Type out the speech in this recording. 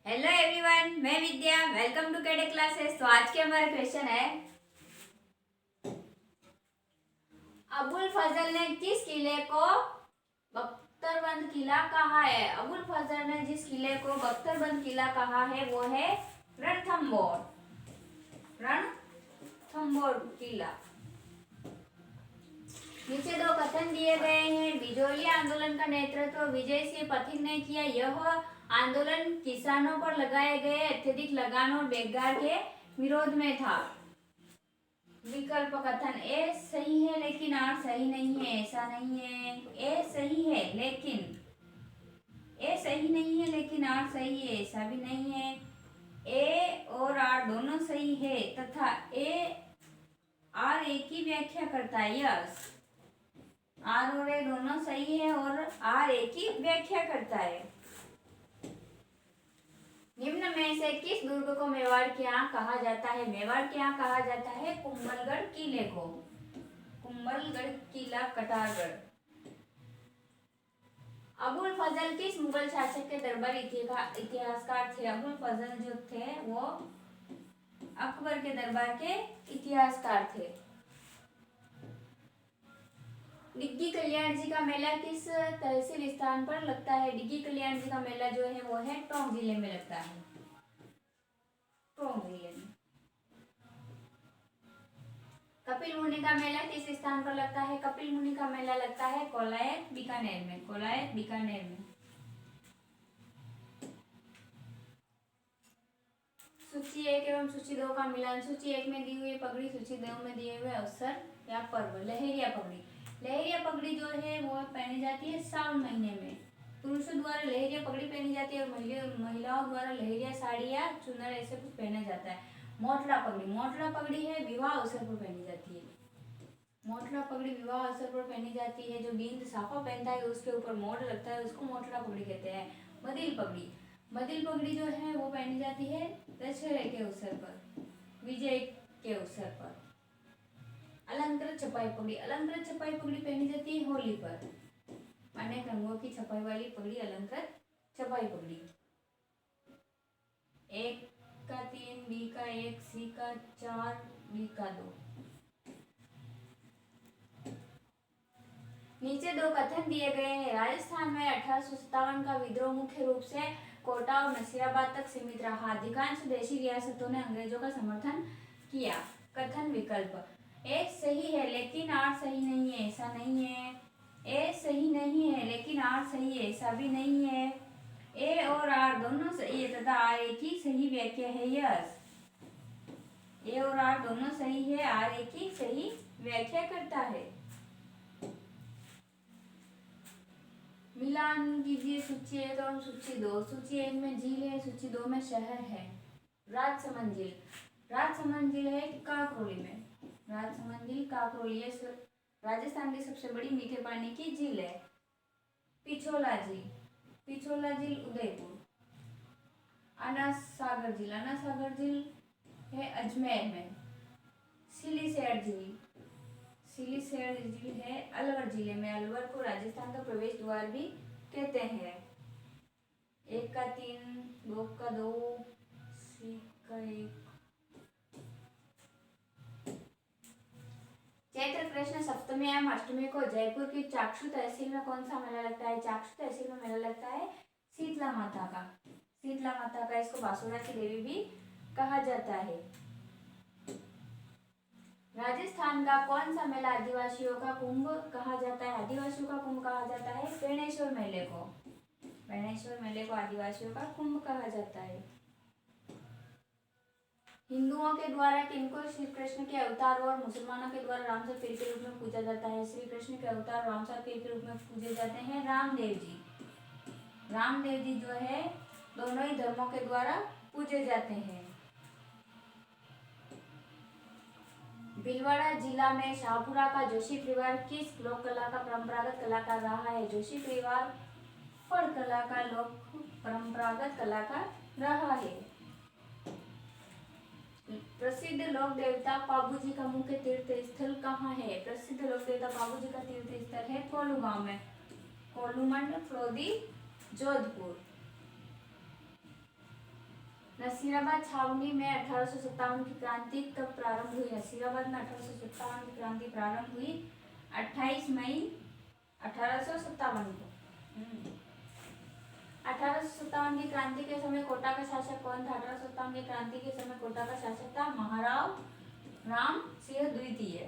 Hello everyone, मैं Vidya. Welcome to KD classes. तो आज के हमारा क्वेश्चन है, अबुल फजल ने किस किले को बख्तरबंद किला कहा है? अबुल फजल ने जिस किले को बख्तरबंद किला कहा है वो है रणथंबोर। रणथंबोर किला। नीचे दो कथन दिए गए हैं। बिजोली आंदोलन का नेतृत्व विजय सिंह पथिक ने किया। यह आंदोलन किसानों पर लगाए गए अत्यधिक लगान और बेगार के विरोध में था। विकल्प कथन ए सही है लेकिन आर सही नहीं है, ऐसा नहीं है। ए सही है लेकिन आर सही है, ऐसा भी नहीं है। ए और आर दोनों सही है तथा आर एक ही व्याख्या करता है। यस, आर और ए दोनों सही है और आर एक ही व्याख्या करता है। निम्न में से किस दुर्ग को मेवाड़ के यहाँ कहा जाता है? मेवाड़ के यहाँ कहा जाता है कुंभलगढ़ किले को। कुंभलगढ़ किला कटारगढ़। अबुल फजल किस मुगल शासक के दरबारी इतिहासकार थे? अबुल फजल जो थे वो अकबर के दरबार के इतिहासकार थे। डिग्गी कल्याण जी का मेला किस तहसील स्थान पर लगता है? डिग्गी कल्याण जी का मेला जो है वो है टोंक जिले में लगता है। टोंक जिले में। कपिल मुनि का मेला किस स्थान पर लगता है? कपिल मुनि का मेला लगता है कोलायत बीकानेर में। कोलायत बीकानेर में। सूची 1 एवं सूची 2 का मिलान। सूची 1 में दी हुई पगड़ी, सूची 2 में दिए हुए अवसर या पर्व। लहरिया पगड़ी। लहरिया पगड़ी जो है वो पहनी जाती है सावन महीने में। पुरुषों द्वारा लहरिया पगड़ी पहनी जाती है और महिलाओं द्वारा लहरिया साड़ी या चुनर ऐसे कुछ पहना जाता है। मोटला पगड़ी। मोटला पगड़ी है विवाह अवसर पर पहनी जाती है। मोटला पगड़ी विवाह अवसर पर पहनी जाती है। जो गेंद साफा पहनता है उसके ऊपर मोट लगता है, उसको मोटला पगड़ी कहते हैं। मदिल पगड़ी। मदिल पगड़ी जो है वो पहनी जाती है दशहरे के अवसर पर, विजय के अवसर पर। अलंकृत छपाई पगड़ी। अलंकृत छपाई पगड़ी पहनी जाती है होली पर। अनेक रंगों की छपाई वाली पगड़ी अलंकृत छपाई पगड़ी। 1 का 3, बी का 1, सी का 4, डी का 2। नीचे दो कथन दिए गए हैं। राजस्थान में 1857 का विद्रोह मुख्य रूप से कोटा और नसीराबाद तक सीमित रहा। अधिकांश देशी रियासतों ने अंग्रेजों का समर्थन किया। कथन विकल्प ए सही है लेकिन आर सही नहीं है, ऐसा नहीं है। ए सही नहीं है लेकिन आर सही है, ऐसा भी नहीं है। ए और आर दोनों सही है तथा आर एक ही सही व्याख्या है। यस, ए और आर दोनों सही है, आर एक ही सही व्याख्या करता है। मिलान कीजिए सूची 1 और सूची 2। सूची 1 में झील है, सूची 2 में शहर है। राजसमंद झील। राजसमंद झील है काकरोली में। राजसमंद झील काकरोली राजस्थान की सबसे बड़ी मीठे पानी की झील है। पिछोला झील। पिछोला झील उदयपुर। अनास सागर झील। अनास सागर झील है अजमेर में। सिलीसैर झील। सिलीसैर झील है अलवर जिले में। अलवर को राजस्थान का प्रवेश द्वार भी कहते हैं। 1 का 3, 2 का 2, सी का 1। चैत्र कृष्ण सप्तमी एवं अष्टमी को जयपुर की चाक्षु तहसील में कौन सा मेला लगता है? चाक्षु तहसील में मेला लगता है शीतला माता का। शीतला माता का। इसको बासुरा की देवी भी कहा जाता है। राजस्थान का कौन सा मेला आदिवासियों का कुंभ कहा जाता है? आदिवासियों का कुंभ कहा जाता है बेणेश्वर मेले को। बेणेश्वर मेले को आदिवासियों का कुंभ कहा जाता है। हिंदुओं के द्वारा किनको श्री कृष्ण के अवतार और मुसलमानों के द्वारा रामसर पीर के रूप में पूजा जाता है? श्री कृष्ण के अवतार रामसर पीर के रूप में पूजे जाते हैं रामदेव जी। रामदेव जी जो है दोनों ही धर्मों के द्वारा पूजे जाते हैं। भीलवाड़ा जिला में शाहपुरा का जोशी परिवार किस लोक कला का परंपरागत कलाकार रहा है? जोशी परिवार फड़ कला का लोक परंपरागत कलाकार रहा है। प्रसिद्ध लोक देवता पाबूजी का मुख्य तीर्थ स्थल कहाँ है? प्रसिद्ध लोक देवता पाबूजी का तीर्थ स्थल है कोलू गांव में। कोलूमंड, फ्लोदी, जोधपुर। नसीराबाद छावनी में 1857 की क्रांति कब प्रारंभ हुई? नसीराबाद में 1857 की क्रांति प्रारंभ हुई 28 मई 1857 को। 1857 की क्रांति के समय कोटा का शासक कौन था? 1857 की क्रांति के समय कोटा का शासक था महाराव राम सिंह द्वितीय।